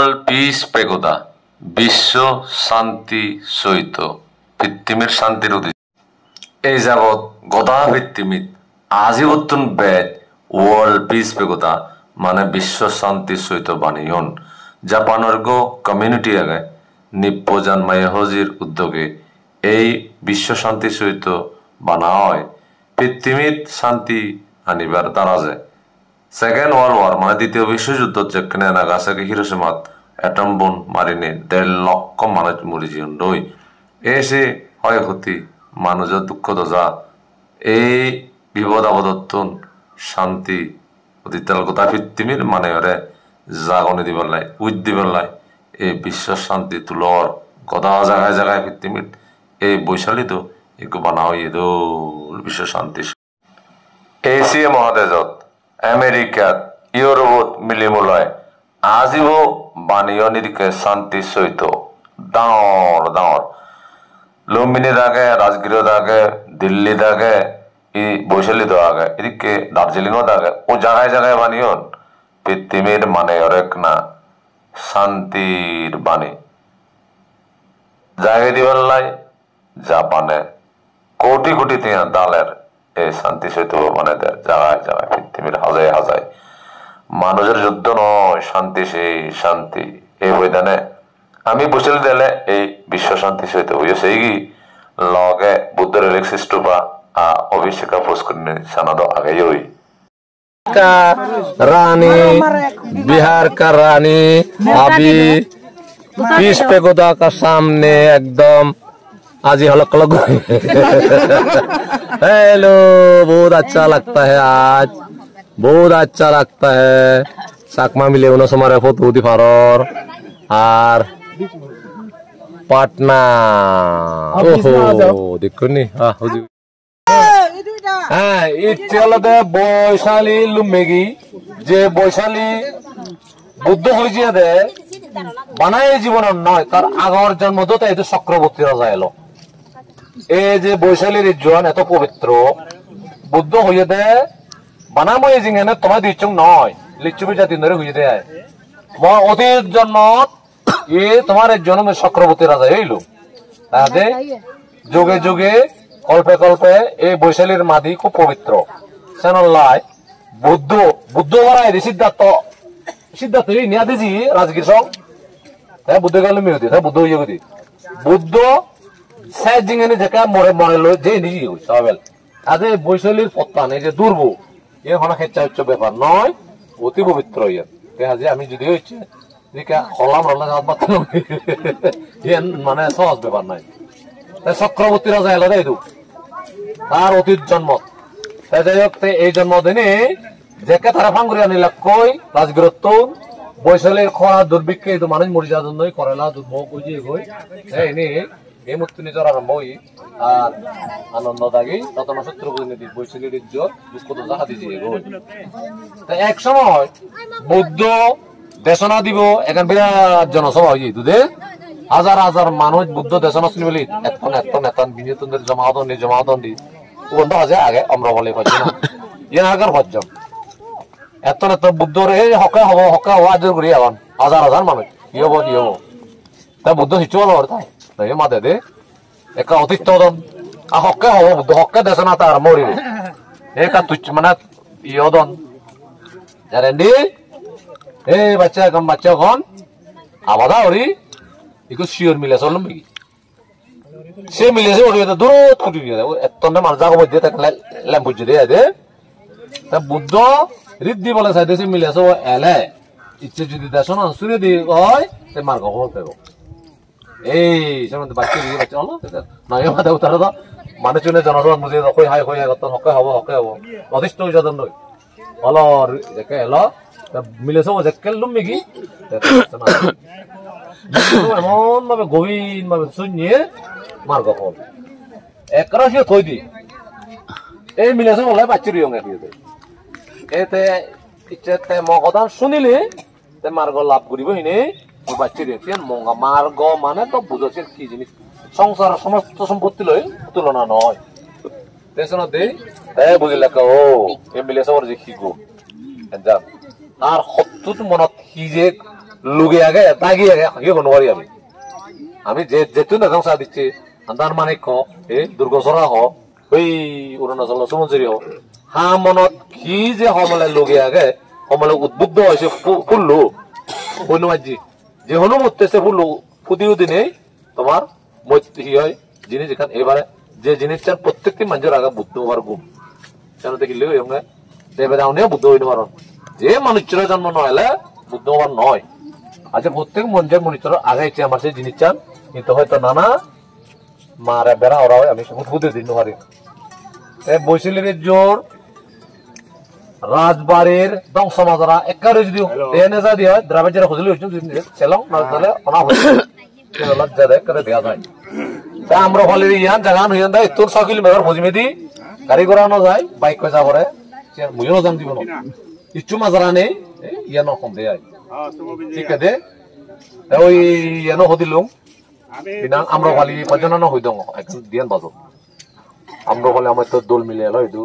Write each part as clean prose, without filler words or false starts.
world piece pagoda বিশ্ব শান্তি সহিত পৃথিবীর শান্তির উদ্দেশ্যে এই যাবৎ গদা পৃথিবীত আজীবন বেদ ওয়ার্ল্ড পিস পেগোডা মানে বিশ্ব শান্তি সহিত বানিয়ন জাপানের গো কমিউনিটি আগে নিপ্পজান মায়াহজির উদ্যোগে এই বিশ্ব শান্তি সহিত বানা হয় পৃথিবীত শান্তি আনিবার দ্বারা যায় সেকেন্ড ওয়ার্ল্ড ওয়ার মানে দ্বিতীয় বিশ্বযুদ্ধ যেখানে নাগাসাকি হিরোশিমাত অ্যাটম বোম মারিনে 1.5 লক্ষ মানুষ মরিজিয়ন রই এসে হয় ক্ষতি মানুষের দুঃখ দজা এই বিপদ আপদত্তন শান্তি অতিতাল কথা পৃথিবীর মানে ওরে জাগনে দিবলাই উইদ দিবলাই এই বিশ্ব শান্তি তুলর গদা জায়গায় জায়গায় পৃথিবীর এই বৈশালী একটু বানা হয় দোল বিশ্ব শান্তি এশিয়া মহাদেশত আমেরিকাত ইউরোপত মিলিমূলয় আজিব বাণীয় নিরিখে শান্তি সহিত ডাঙর ডাঙর লুম্বিনী দাগে রাজগীর দাগে দিল্লি দাগে ই বৈশালী দাগে এদিকে দার্জিলিংও দাগে ও জায়গায় জায়গায় বানিয়ন পৃথিবীর মানে অরেক না শান্তির বাণী জায়গায় দিবাল্লাই জাপানে কোটি কোটি তিয়া দালের এই শান্তি সহিত মানে জায়গায় জায়গায় পৃথিবীর হাজায় হাজায় মানুষের যুদ্ধ নয় শান্তি সেই শান্তি এই বৈধানে আমি বুঝলে দিলে এই বিশ্ব শান্তি সহিত হইয়া সেই লগে বুদ্ধের লেক্সিস্টুপা অভিষেকা পুষ্করিণী সানাদ আগে হই रानी बिहार का रानी अभी पीस पेगोडा का सामने एकदम आज ही हलक लग हेलो बहुत अच्छा लगता है आज बहुत अच्छा लगता है साकमा मिले उन समारे फोटो दी फारोर और पाटना ओहो देखो नी हाँ हो जी হ্যাঁ ইচ্ছে হলতে বৈশালী লুমেগি যে বৈশালী বুদ্ধ হয়েছে দে বানায় জীবনের নয় তার আগর জন্মদতে এই চক্রবর্তী রাজা এলো এই যে বৈশালীর ইজ্জন এত পবিত্র বুদ্ধ হইয়ে দে বানাময় জিঙেনে তোমার দিচ্ছ নয় লিচুবি জাতি ধরে হইয়ে দেয় অতীত জন্মত এ তোমার এক জন্ম চক্রবর্তী রাজা হইল তাহলে যুগে যুগে কল্পে কল্পে এই বৈশালীর মাদি খুব পবিত্র সেনল্লাই বুদ্ধ বুদ্ধ বারাই সিদ্ধার্থ সিদ্ধার্থ নিয়া দিজি রাজগীর সং হ্যাঁ বুদ্ধ গেল মিউদি হ্যাঁ বুদ্ধ হইয়া গদি বুদ্ধ সাইড জিঙেনে যেকা মরে মরে লই যে নিজে হই সবেল আজ এই বৈশালীর পত্তা নেই যে দুর্ব এ হনা খেচ্চা হচ্ছে ব্যাপার নয় অতি পবিত্র ইয়ে দেখা যায় আমি যদি হচ্ছে যেকা হলাম রলা যাওয়ার বার্তা মানে সহজ ব্যাপার নাই চক্রবর্তী রাজা এলো দেয় তার অতীত জন্ম যাই হোক এই জন্মদিনে যেকে তারা ফাঙ্গুরি আনিলা কই রাজগীরত্ব বৈশালীর খরা দুর্ভিক্ষে এই মানুষ মরি যাওয়ার জন্যই করেলা দুর্ভোগ কই কই এই মূর্তি নিজের আরম্ভ হই আর আনন্দ দাগি তত নক্ষত্র প্রতিনিধি বৈশালীর ইজ্জত দুঃখ তো জাহা দিজি এক সময় বৌদ্ধ দেশনা দিব এখন বিরাট জনসভা হয়ে যেত দে হাজার হাজার মানুষ বুদ্ধ দেশনা শুনি বলি এতন বিনিয়োগের জমাদন্ডি বন্ধ আছে আগে আমরা বলে হচ্ছে না ইয়ে আগের হজ্জম এত বুদ্ধর এই হকা হওয়া আজর করি এখন হাজার হাজার মানুষ কি হবো তা বুদ্ধ শিশু বলো তাই মাদে দে একা অতিষ্ঠ হকে হব বুদ্ধ হকে দেশনা তার মরিবে একা তুচ্ছ মানে ইয়দন জানেন এই বাচ্চা এখন আবাদা ওরি ইকো শিওর মিলে চললাম নাকি সে মিলেছে ওর দূর কুটি নিয়ে যাবো এত মানুষ জাগো মধ্যে ল্যাম্প বুঝে দিয়ে দে তা বুদ্ধ রিদ্ধি বলে চাই সে মিলেছে ও এলে ইচ্ছে যদি দেশন শুনে দিয়ে হয় সে মার্গ হল পেব এই সে বাচ্চা দিয়ে বাচ্চা হলো নয় মাথা উতার তো মানুষ চুনে জনসভা বুঝে হই হাই হই হকে হব অতিষ্ঠ হয়ে যাতেন নয় হলো দেখে এলো মিলেছে ও যে কেললুম নাকি এমন ভাবে গভীর ভাবে শুনিয়ে মার্গ ফল একরা সে থই দি এই মিলেছে বলে বাচ্চা রিয়ং এতে ইচ্ছে মগদান শুনিলে মার্গ লাভ করিব হিনে বাচ্চা রিয়ং মঙ্গা মার্গ মানে তো বুঝছেন কি জিনিস সংসার সমস্ত সম্পত্তি লই তুলনা নয় দেশনা দে তাই বুঝিলা ও এই মিলেছে ওর যে শিখো আর সত্যত মনত সি যে লুগে আগে তাগি আগে ইয়ে কোনো পারি আমি যে যেহেতু না চা দিচ্ছি আন্দার মানে খ এই দুর্গসরা হ ওই অরুণাচল সমুদ্রী হ হা মনত কি যে সমলে লগে আগে সমলে উদ্বুদ্ধ হয়েছে ফুললো হনুমানজি যে হনুমতেছে ফুললো ফুদিও দিনে তোমার কি হয় জিনিস এখানে এবারে যে জিনিসটার প্রত্যেকটি মানুষের আগে বুদ্ধ হবার গুণ কেন দেখিলে দেবে দাউনিও বুদ্ধ হইতে পারো যে মানুষের জন্ম নহলে বুদ্ধ হবার নয় আচ্ছা প্রত্যেক মানুষের আগে ইচ্ছে আমার সেই জিনিস চান কিন্তু হয়তো নানা মারা বেড়া ওরা হয় আমি বুদ্ধ দিন পারি বৈশালীর জোর রাজবাড়ির ধ্বংস মাজরা একারে যদি যা দিয়ে হয় দ্রাবিড় যারা খুঁজলে সেলং না তাহলে অনা হয়েছে লজ্জা দেয় করে দেওয়া যায় তা আমরা ফলে ইয়ান জাগান হইয়ান দেয় তোর 6 কিলোমিটার খুঁজি মেদি গাড়ি ঘোড়ানো যায় বাইক পয়সা করে মুইও যাম দিব না ইচ্ছু মাজরা নেই ইয়ান কম দেয় ঠিক আছে ওই ইয়ানো হদিলুম বিনাং আমরা খালি পর্যন্ত হই দং এখন দিয়ান বাজো আমরা খালি আমার তো দোল মিলে এলো এদু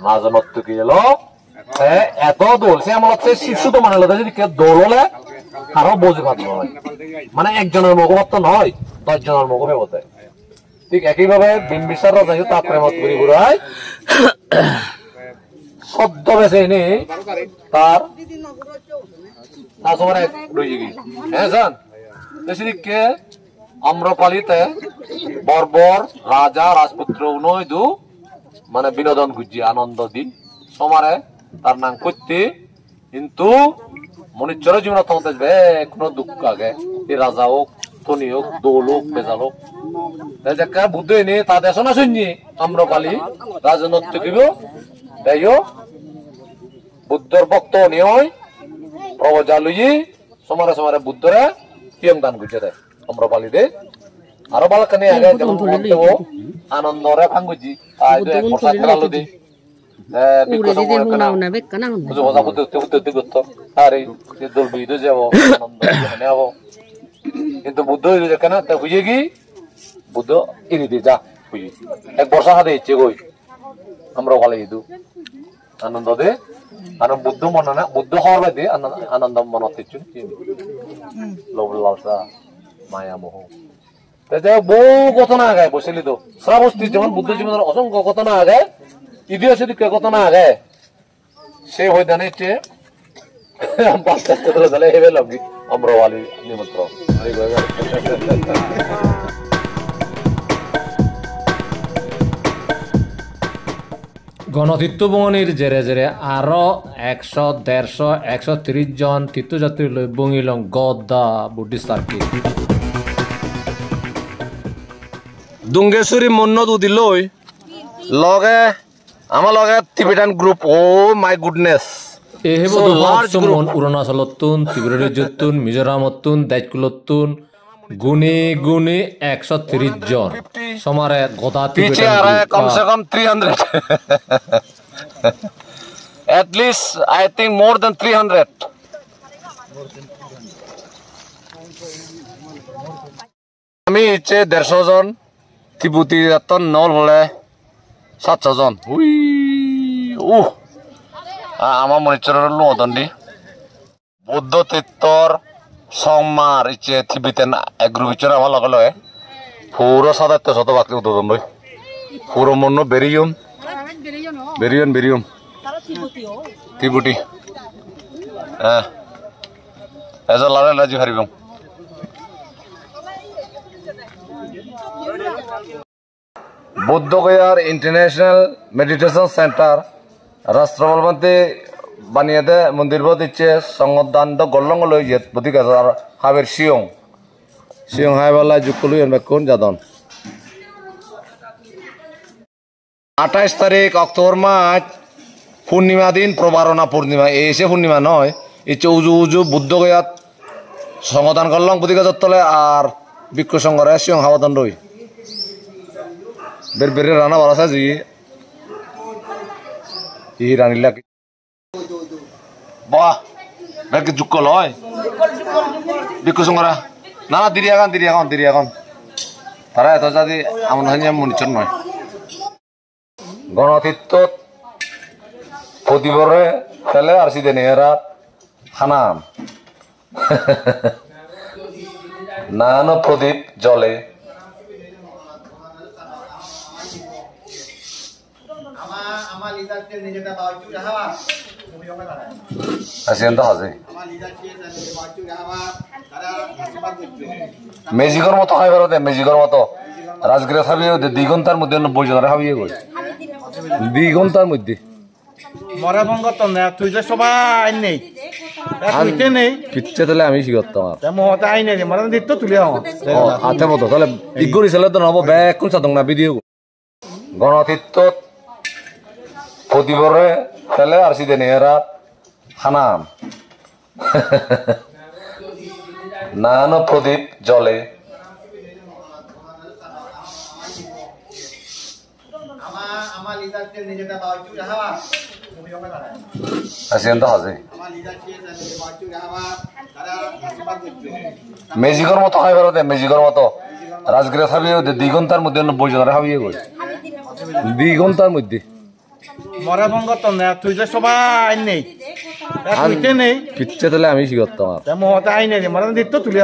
নাজনত কি এলো এত দোল সে আমার হচ্ছে শিশু তো মানে যদি কে দোল হলে আরো বোঝে পাত নয় মানে একজনের মুখপাত্র নয় 10 জনের মুখে বলতে ঠিক একইভাবে বিম্বিসার রাজা তার প্রেমত করি ঘুরায় শব্দ বেছে নি তার সময় রয়ে গেছে হ্যাঁ জান কে আম্রপালিতে বর্বর রাজা রাজপুত্র নয় দু মানে বিনোদন গুজি আনন্দ দিন সমারে তার নাম করতে কিন্তু মনুষ্যর জীবন থাকতে কোনো দুঃখ আগে এই রাজা হোক ধনী হোক দোল হোক বেজাল হোক বুদ্ধ এনে তা দেশ না শুনি আম্রপালি রাজনৈতিক দিব তাইও বুদ্ধর ভক্ত নিয় প্রবজা লুই সমারে সমারে বুদ্ধরে পিয়ং দান গুজে দেয় আম্রপালি দে আরো বালকানি আগে যেমন আনন্দরে ভাঙ্গুজি তাই এক বর্ষা খেলালো দে কিন্তু বুদ্ধ কেন বুঝে কি বুদ্ধ এনে দিয়ে যা বুঝি এক বর্ষা হাতে ইচ্ছে গই আমরা ভালো ইদু আনন্দ দে আর বুদ্ধ মনে না বুদ্ধ হওয়ার বাদে আনন্দ মনত লোভ লালসা মায়া মোহ বহু ঘটনা আগে বসেলি তো শ্রাবস্তি যেমন বুদ্ধ জীবনের অসংখ্য ঘটনা আগে ইতিহাসে দিকে ঘটনা আগে সে হইতানে হচ্ছে হেবে লাগি অম্রওয়ালি নিমন্ত্রণ গণতীর্থ ভ্রমণের জেরে জেরে আরো 100, 150, 130 জন তীর্থযাত্রী লৈ বঙিলং গদা বুদ্ধিষ্ট সার্কিট দুঙ্গেশ্বরী মন্নত উদিলৈ লগে আমার লগে Tibetan group oh my goodness এহেব মন অৰুণাচলতুন ত্ৰিপুৰাজ্যতুন মিজোৰামতুন দায়িত্বতুন গুণী গুণী 130 জন সমারে গদা पीछे आ रहा है कम से कम 300 at least I think more than 300 আমি ইচ্ছে 150 জন তিবুতি তন নল হলে 700 জন উই আমার মনিচরের লোদন্ডি বুদ্ধ তীর্থর সংমার ইচ্ছে থিবিতেন এগ্রু বিচরা আমার লগে লগে পুরো সাদাতে শত বাকি উদন লই পুরো মন্ন বেরিয়ম বেরিয়ন বেরিয়ম তিবুটি হ্যাঁ এজ লারে লাজি হারিবম বুদ্ধগয়ার ইন্টারন্যাশনাল মেডিটেশন সেন্টার রাষ্ট্রবলবন্তি বানিয়ে দে মন্দির দিচ্ছে সংগদান গল্লং লই যে বদিকে হাবের শিয়ং শিয়ং হাইবালা জুকুলু কোন যাদন 28 তারিখ অক্টোবর মাস পূর্ণিমা দিন প্রবারণা পূর্ণিমা এসে পূর্ণিমা নয় ইচ্ছে উজু উজু বুদ্ধগয়াত সংগদান গল্লং বদিকে তলে আর বিক্ষ সংঘরে শিয়ং হাওয়াদন রই বের বেরে রানা বারাসা জি ই রানিলা বাহ বেরকে জুকল হয় বিক্ষ সংঘরা না না দিরি এখন তারা এত যদি আমন হানিয়া মনিচর নয় গণতীর্থ প্রতিবরে ফেলে আর সিদে নেহেরা খানাম নানো প্রদীপ জলে আসিয়ান্ত হাজে মেজিকর মতো খাই পারো দে মেজিকর মতো রাজগিরা খাবি 2 ঘন্টার মধ্যে 90 জনের খাবিয়ে গই 2 ঘন্টার মধ্যে মরা ভঙ্গ তো না তুই যে সবাই নেই তুইতে নেই পিচ্ছে তাহলে আমি শিখতাম আর মহতে আই নেই মরা দিত তুলে আচ্ছা মতো তাহলে ইগরি ছেলে তো নব ব্যাক কোন সাদং না ভিডিও গণতীর্থ প্রতিবরে ফেলে আর সিদে নেরা হানাম নানো প্রদীপ জলে আসিয়ান্ত হাজে মেজিকর মতো খাই পারো দে মেজিকর মতো রাজগিরা খাবি 2 ঘন্টার মধ্যে 90 জনের খাবিয়ে গই 2 ঘন্টার মধ্যে মরা ভঙ্গ তো না তুই যে সবাই নেই তুইতে নেই পিচ্ছে তাহলে আমি শিখতাম আর মহতে আই নেই মরা দিত তুলে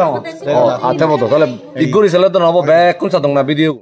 আচ্ছা মতো তাহলে ইগরি ছেলে তো নব ব্যাক কোন সাদং না ভিডিও